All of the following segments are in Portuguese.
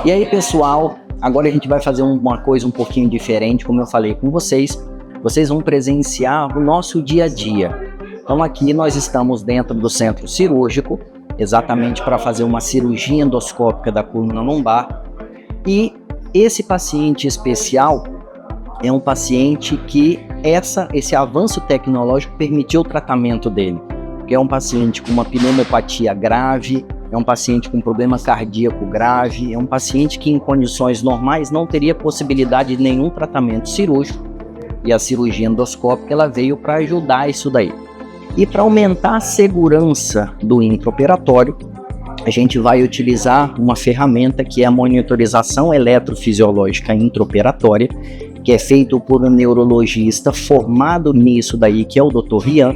E aí, pessoal, agora a gente vai fazer uma coisa um pouquinho diferente, como eu falei com vocês. Vocês vão presenciar o nosso dia a dia. Então aqui nós estamos dentro do centro cirúrgico, exatamente para fazer uma cirurgia endoscópica da coluna lombar. E esse paciente especial é um paciente que esse avanço tecnológico permitiu o tratamento dele. Porque é um paciente com uma pneumopatia grave, é um paciente com problema cardíaco grave, é um paciente que em condições normais não teria possibilidade de nenhum tratamento cirúrgico. E a cirurgia endoscópica ela veio para ajudar isso daí. E para aumentar a segurança do intraoperatório, a gente vai utilizar uma ferramenta que é a monitorização eletrofisiológica intraoperatória, que é feito por um neurologista formado nisso daí, que é o Dr. Rian,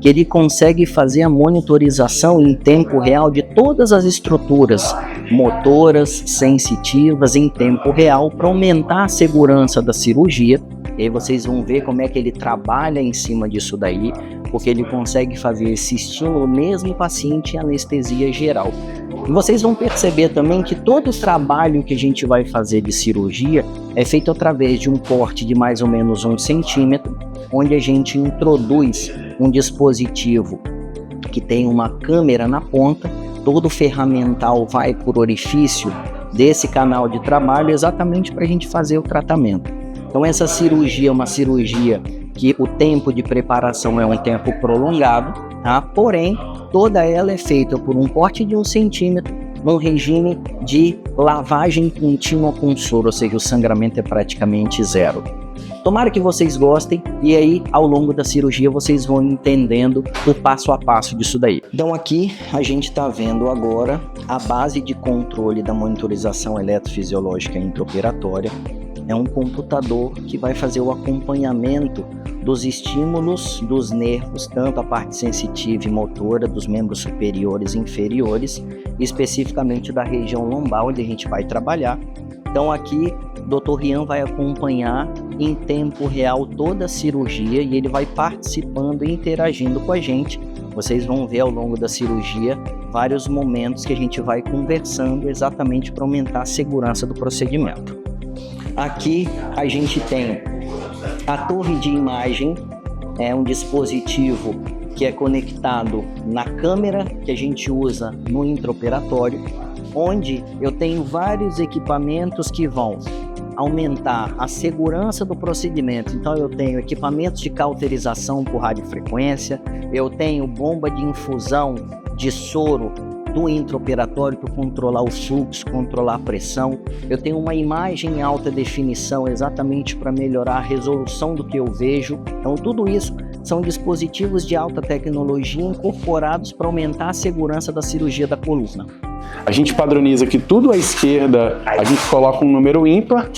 que ele consegue fazer a monitorização em tempo real de todas as estruturas motoras, sensitivas, em tempo real, para aumentar a segurança da cirurgia. E aí vocês vão ver como é que ele trabalha em cima disso daí, porque ele consegue fazer esse estímulo mesmo paciente em anestesia geral. E vocês vão perceber também que todo o trabalho que a gente vai fazer de cirurgia é feito através de um corte de mais ou menos 1 centímetro, onde a gente introduz um dispositivo que tem uma câmera na ponta, todo o ferramental vai por orifício desse canal de trabalho exatamente para a gente fazer o tratamento. Então essa cirurgia é uma cirurgia que o tempo de preparação é um tempo prolongado, tá? Porém, toda ela é feita por um corte de 1 centímetro, num regime de lavagem contínua com soro, ou seja, o sangramento é praticamente zero. Tomara que vocês gostem e aí ao longo da cirurgia vocês vão entendendo o passo a passo disso daí. Então aqui a gente está vendo agora a base de controle da monitorização eletrofisiológica intraoperatória. É um computador que vai fazer o acompanhamento dos estímulos dos nervos, tanto a parte sensitiva e motora dos membros superiores e inferiores, especificamente da região lombar, onde a gente vai trabalhar. Então aqui o Dr. Rian vai acompanhar em tempo real toda a cirurgia e ele vai participando e interagindo com a gente. Vocês vão ver ao longo da cirurgia vários momentos que a gente vai conversando exatamente para aumentar a segurança do procedimento. Aqui a gente tem a torre de imagem, é um dispositivo que é conectado na câmera que a gente usa no intraoperatório, onde eu tenho vários equipamentos que vão aumentar a segurança do procedimento. Então eu tenho equipamentos de cauterização por radiofrequência, eu tenho bomba de infusão de soro do intraoperatório para controlar o fluxo, controlar a pressão. Eu tenho uma imagem em alta definição exatamente para melhorar a resolução do que eu vejo. Então tudo isso são dispositivos de alta tecnologia incorporados para aumentar a segurança da cirurgia da coluna. A gente padroniza que tudo à esquerda a gente coloca um número ímpar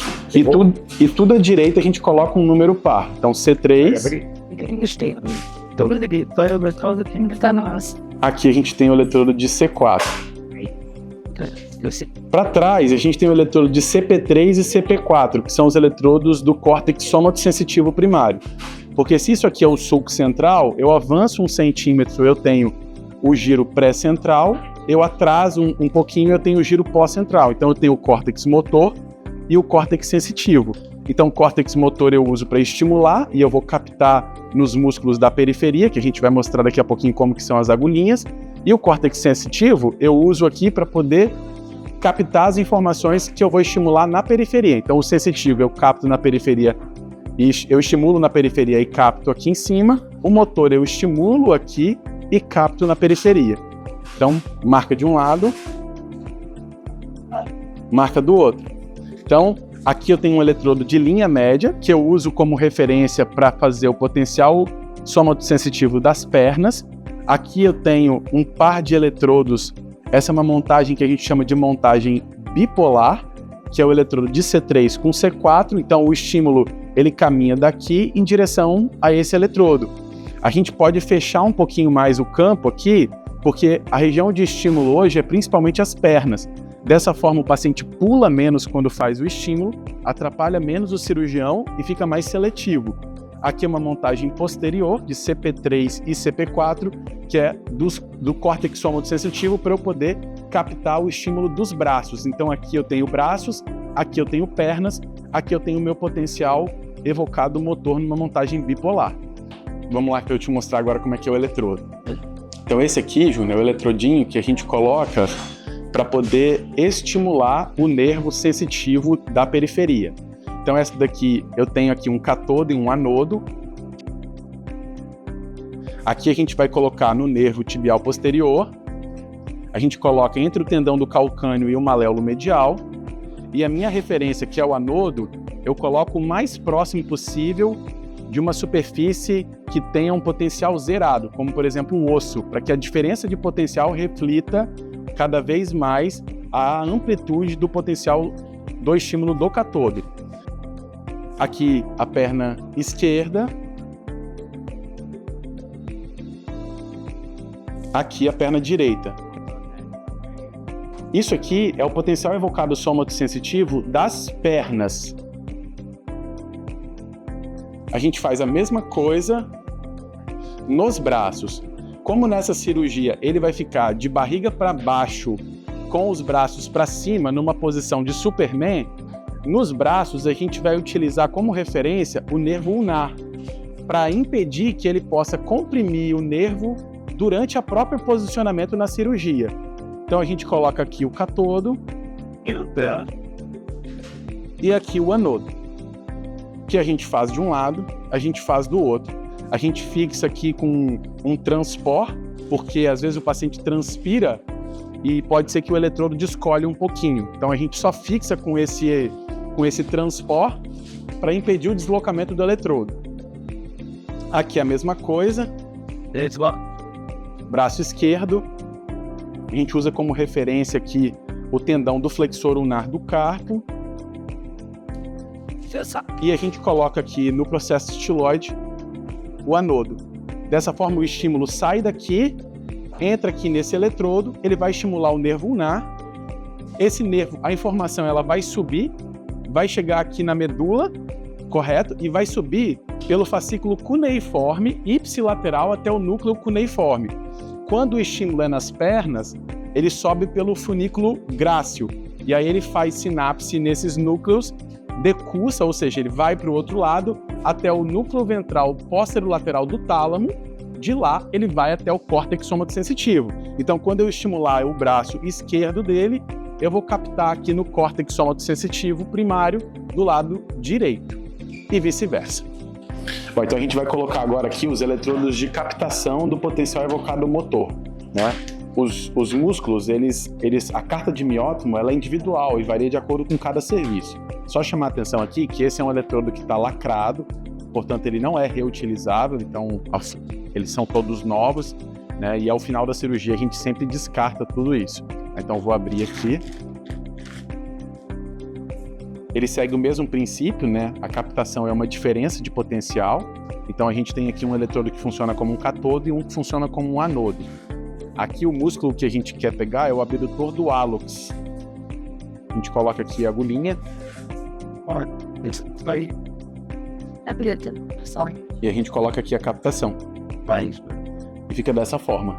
e tudo à direita a gente coloca um número par. Então C3. Aqui a gente tem o eletrodo de C4. Para trás a gente tem o eletrodo de CP3 e CP4, que são os eletrodos do córtex somatosensitivo primário. Porque se isso aqui é o sulco central, eu avanço 1 centímetro, eu tenho o giro pré-central, eu atraso um pouquinho, eu tenho o giro pós-central. Então eu tenho o córtex motor e o córtex sensitivo. Então o córtex motor eu uso para estimular e eu vou captar nos músculos da periferia, que a gente vai mostrar daqui a pouquinho como que são as agulhinhas. E o córtex sensitivo eu uso aqui para poder captar as informações que eu vou estimular na periferia. Então o sensitivo eu capto na periferia e eu estimulo na periferia e capto aqui em cima. O motor eu estimulo aqui e capto na periferia. Então, marca de um lado, marca do outro. Então, aqui eu tenho um eletrodo de linha média, que eu uso como referência para fazer o potencial somatosensitivo das pernas. Aqui eu tenho um par de eletrodos, essa é uma montagem que a gente chama de montagem bipolar, que é o eletrodo de C3 com C4, então o estímulo ele caminha daqui em direção a esse eletrodo. A gente pode fechar um pouquinho mais o campo aqui, porque a região de estímulo hoje é principalmente as pernas. Dessa forma, o paciente pula menos quando faz o estímulo, atrapalha menos o cirurgião e fica mais seletivo. Aqui é uma montagem posterior de CP3 e CP4, que é do córtex somatosensitivo, para eu poder captar o estímulo dos braços. Então aqui eu tenho braços, aqui eu tenho pernas, aqui eu tenho o meu potencial evocado motor numa montagem bipolar. Vamos lá que eu te mostrar agora como é que é o eletrodo. Então esse aqui, Júnior, é o eletrodinho que a gente coloca para poder estimular o nervo sensitivo da periferia. Então essa daqui, eu tenho aqui um cátodo e um anodo. Aqui a gente vai colocar no nervo tibial posterior. A gente coloca entre o tendão do calcâneo e o maléolo medial. E a minha referência, que é o anodo, eu coloco o mais próximo possível de uma superfície que tenha um potencial zerado, como por exemplo o osso, para que a diferença de potencial reflita cada vez mais a amplitude do potencial do estímulo do cátodo. Aqui a perna esquerda, aqui a perna direita. Isso aqui é o potencial evocado somatosensitivo das pernas. A gente faz a mesma coisa nos braços. Como nessa cirurgia ele vai ficar de barriga para baixo, com os braços para cima, numa posição de Superman, nos braços a gente vai utilizar como referência o nervo ulnar, para impedir que ele possa comprimir o nervo durante o próprio posicionamento na cirurgia. Então a gente coloca aqui o cátodo e aqui o anodo, que a gente faz de um lado, a gente faz do outro. A gente fixa aqui com um transpor, porque às vezes o paciente transpira e pode ser que o eletrodo descolhe um pouquinho. Então a gente só fixa com esse transpor para impedir o deslocamento do eletrodo. Aqui a mesma coisa. Braço esquerdo. A gente usa como referência aqui o tendão do flexor ulnar do carpo. E a gente coloca aqui no processo estiloide o anodo. Dessa forma o estímulo sai daqui, entra aqui nesse eletrodo, ele vai estimular o nervo ulnar. Esse nervo, a informação ela vai subir, vai chegar aqui na medula, correto? E vai subir pelo fascículo cuneiforme ipsilateral até o núcleo cuneiforme. Quando o estímulo é nas pernas, ele sobe pelo funículo grácil. E aí ele faz sinapse nesses núcleos, decursa, ou seja, ele vai para o outro lado, até o núcleo ventral posterolateral do tálamo. De lá, ele vai até o córtex somatosensitivo. Então, quando eu estimular o braço esquerdo dele, eu vou captar aqui no córtex somatosensitivo primário do lado direito. E vice-versa. Bom, então a gente vai colocar agora aqui os eletrodos de captação do potencial evocado motor, né? Os músculos, a carta de miótomo, ela é individual e varia de acordo com cada serviço. Só chamar a atenção aqui que esse é um eletrodo que está lacrado, portanto ele não é reutilizável, então eles são todos novos, né? E ao final da cirurgia a gente sempre descarta tudo isso. Então vou abrir aqui. Ele segue o mesmo princípio, né? A captação é uma diferença de potencial. Então a gente tem aqui um eletrodo que funciona como um cátodo e um que funciona como um anodo. Aqui o músculo que a gente quer pegar é o abdutor do hálux. A gente coloca aqui a agulhinha. E a gente coloca aqui a captação. E fica dessa forma.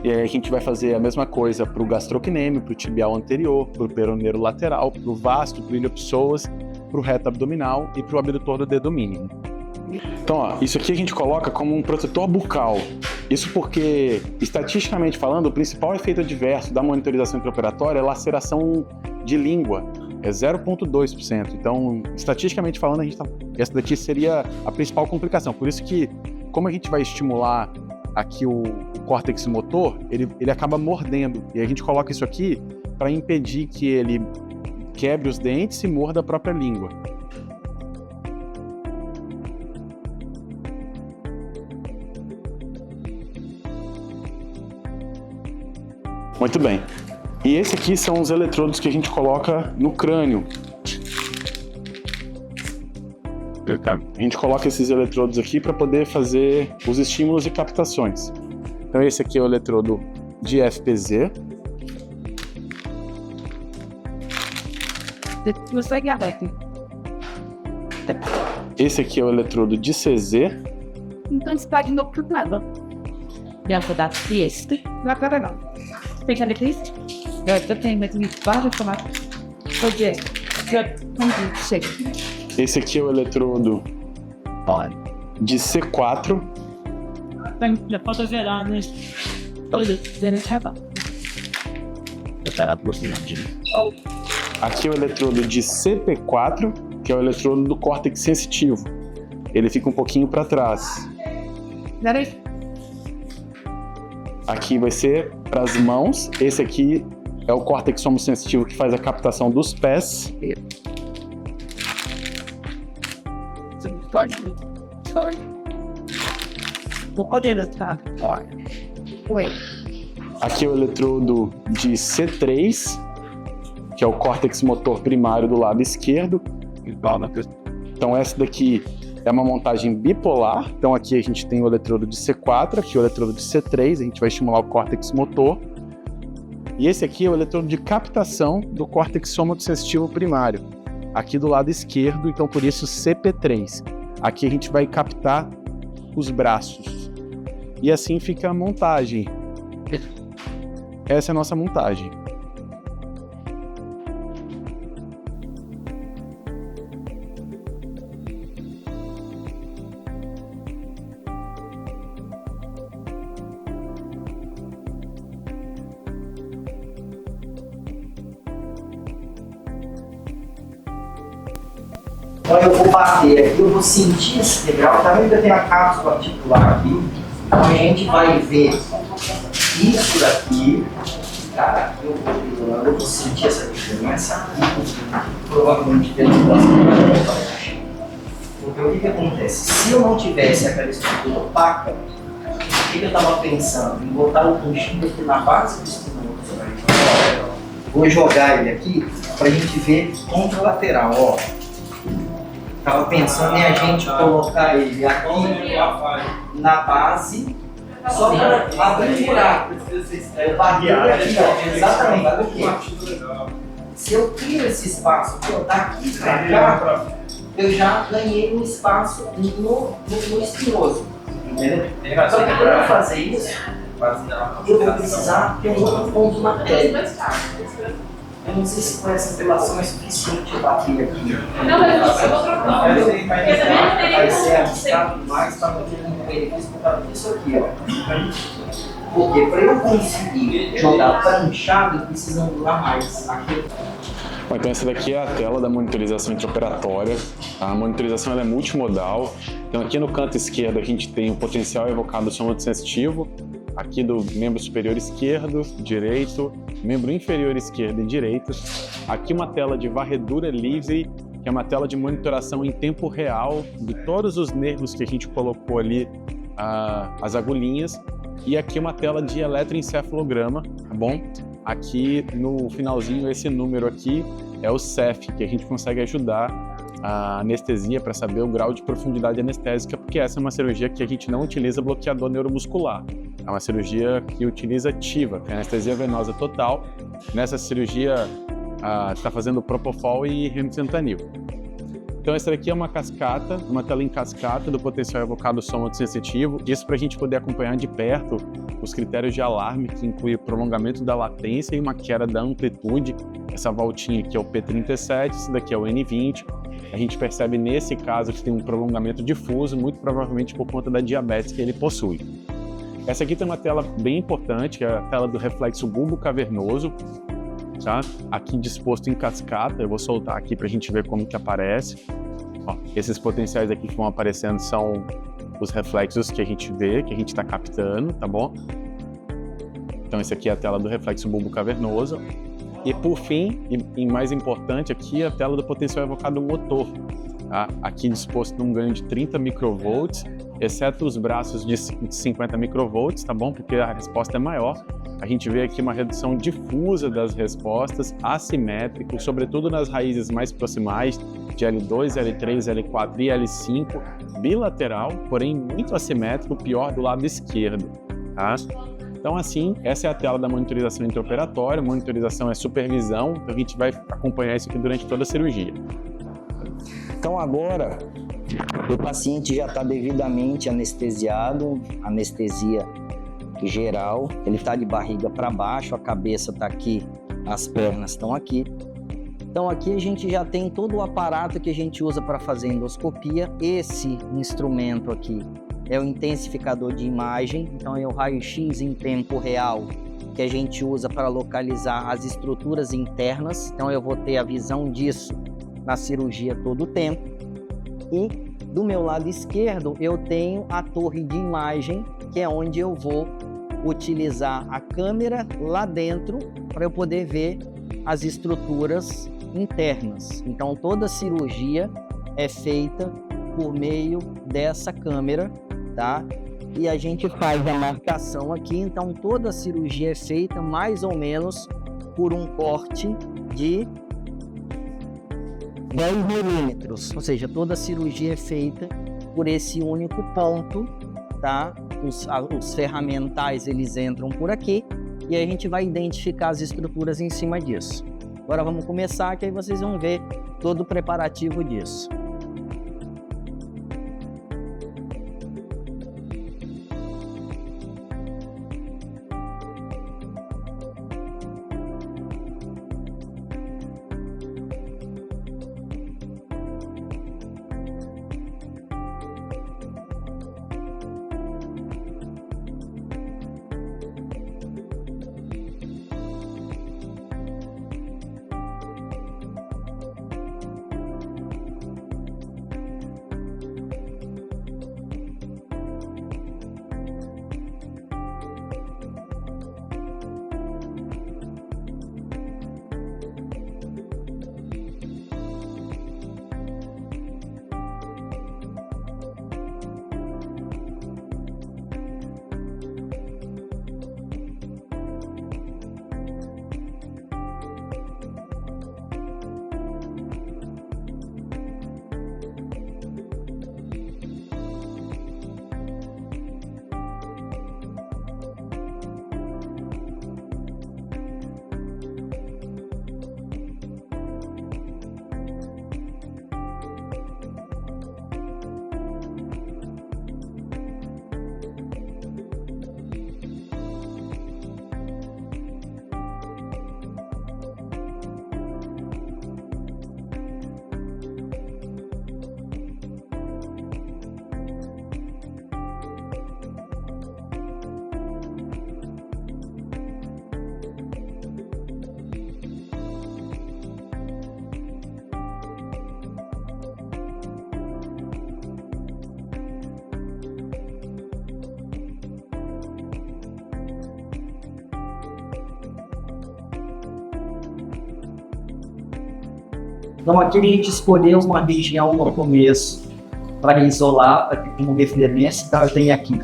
E aí a gente vai fazer a mesma coisa para o gastrocnêmio, para o tibial anterior, para o peroneiro lateral, para o vasto, para o iliopsoas, para o reto abdominal e para o abdutor do dedo mínimo. Então, ó, isso aqui a gente coloca como um protetor bucal. Isso porque, estatisticamente falando, o principal efeito adverso da monitorização intraoperatória é laceração de língua. É 0,2%. Então, estatisticamente falando, essa daqui seria a principal complicação. Por isso que, como a gente vai estimular aqui o córtex motor, ele acaba mordendo. E a gente coloca isso aqui para impedir que ele quebre os dentes e morda a própria língua. Muito bem. E esse aqui são os eletrodos que a gente coloca no crânio. A gente coloca esses eletrodos aqui para poder fazer os estímulos e captações. Então esse aqui é o eletrodo de FPZ. Esse aqui é o eletrodo de CZ. Então está de novo pro lado. Já vou dar este. Vai para lá. Tem alegria? Eu tenho, mas me para de tomar. Poder. Chega. Esse aqui é o eletrodo de C4. Já falta gerar, né? Aqui é o eletrodo de CP4, que é o eletrodo do córtex sensitivo. Ele fica um pouquinho para trás. Aqui vai ser para as mãos. Esse aqui é o córtex somosensitivo que faz a captação dos pés. Aqui é o eletrodo de C3, que é o córtex motor primário do lado esquerdo. Então essa daqui é uma montagem bipolar. Então aqui a gente tem o eletrodo de C4, aqui o eletrodo de C3, a gente vai estimular o córtex motor. E esse aqui é o eletrodo de captação do córtex somatosensitivo primário, aqui do lado esquerdo, então por isso CP3. Aqui a gente vai captar os braços. E assim fica a montagem. Essa é a nossa montagem. Então eu vou bater aqui, eu vou sentir esse degrau, tá vendo que tem a cápsula articular aqui? Então a gente vai ver isso daqui, cara, eu vou sentir essa diferença aqui, provavelmente dentro das minhas. Porque o que acontece? Se eu não tivesse aquela estrutura opaca, o que eu estava pensando? Em botar o conchinho aqui na base do instrumento. Vou jogar ele aqui para a gente ver contralateral, ó. Estava pensando em a gente colocar ele aqui na base, só para abrir um buraco. Eu barrei aqui, ó, exatamente, por quê? Se eu tiro esse espaço aqui, ó, daqui para cá, eu já ganhei um espaço no espinhoso, entendeu? Só que para eu fazer isso, eu vou precisar ter um outro ponto de matéria. Eu não sei se com essa relação é suficiente bater aqui. Não, mas eu vou trocar. Vai ser arriscado demais para não ter um benefício por causa disso aqui, ó. Porque para eu conseguir jogar pranchado, eu preciso angular mais aqui. Bom, então essa daqui é a tela da monitorização intraoperatória. A monitorização ela é multimodal. Então aqui no canto esquerdo a gente tem o potencial evocado somatosensitivo, aqui do membro superior esquerdo, direito, membro inferior esquerdo e direito. Aqui uma tela de varredura livre, que é uma tela de monitoração em tempo real de todos os nervos que a gente colocou ali, as agulhinhas. E aqui uma tela de eletroencefalograma, tá bom? Aqui no finalzinho, esse número aqui é o CEF, que a gente consegue ajudar a anestesia para saber o grau de profundidade anestésica, porque essa é uma cirurgia que a gente não utiliza bloqueador neuromuscular. É uma cirurgia que utiliza TIVA, que é anestesia venosa total. Nessa cirurgia está fazendo propofol e remifentanil. Então essa daqui é uma cascata, uma tela em cascata do potencial evocado somatosensitivo. Isso para a gente poder acompanhar de perto os critérios de alarme, que inclui o prolongamento da latência e uma queda da amplitude. Essa voltinha aqui é o P37, esse daqui é o N20. A gente percebe nesse caso que tem um prolongamento difuso, muito provavelmente por conta da diabetes que ele possui. Essa aqui tem uma tela bem importante, que é a tela do reflexo bulbo cavernoso, tá? Aqui disposto em cascata. Eu vou soltar aqui para a gente ver como que aparece. Ó, esses potenciais aqui que vão aparecendo são os reflexos que a gente vê, que a gente está captando, tá bom? Então esse aqui é a tela do reflexo bulbo cavernoso. E por fim, e mais importante, aqui é a tela do potencial evocado motor. Tá? Aqui disposto num ganho de 30 microvolts, exceto os braços de 50 microvolts, tá bom? Porque a resposta é maior. A gente vê aqui uma redução difusa das respostas, assimétrico, sobretudo nas raízes mais proximais, de L2, L3, L4 e L5, bilateral, porém muito assimétrico, pior do lado esquerdo. Tá? Então, assim, essa é a tela da monitorização intraoperatória. Monitorização é supervisão, então a gente vai acompanhar isso aqui durante toda a cirurgia. Então, agora, o paciente já está devidamente anestesiado, anestesia geral. Ele está de barriga para baixo, a cabeça está aqui, as pernas estão aqui. Então aqui a gente já tem todo o aparato que a gente usa para fazer endoscopia. Esse instrumento aqui é o intensificador de imagem, então é o raio-x em tempo real que a gente usa para localizar as estruturas internas. Então eu vou ter a visão disso na cirurgia todo o tempo. E do meu lado esquerdo eu tenho a torre de imagem, que é onde eu vou utilizar a câmera lá dentro para eu poder ver as estruturas internas. Então toda cirurgia é feita por meio dessa câmera, tá? E a gente faz a marcação aqui, então toda a cirurgia é feita mais ou menos por um corte de 10 milímetros, ou seja, toda a cirurgia é feita por esse único ponto, tá? Os ferramentais, eles entram por aqui e a gente vai identificar as estruturas em cima disso. Agora vamos começar, que aí vocês vão ver todo o preparativo disso. Então aqui a gente escolheu uma região no começo para isolar, aqui como referência. Então eu tenho aqui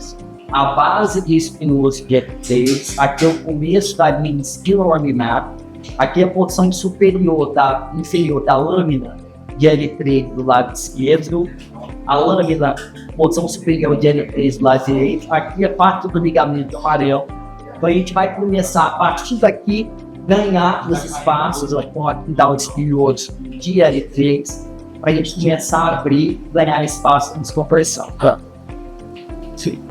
a base de espinhoso de F3, aqui é o começo da linha espinolaminar, aqui é a porção superior inferior da lâmina de L3 do lado esquerdo, a lâmina, porção superior de L3 do lado direito, aqui é parte do ligamento amarelo. Então a gente vai começar a partir daqui ganhar os espaços, pode dar o espinhoso de L3 para a gente começar a abrir, ganhar espaço de descompressão. Sim.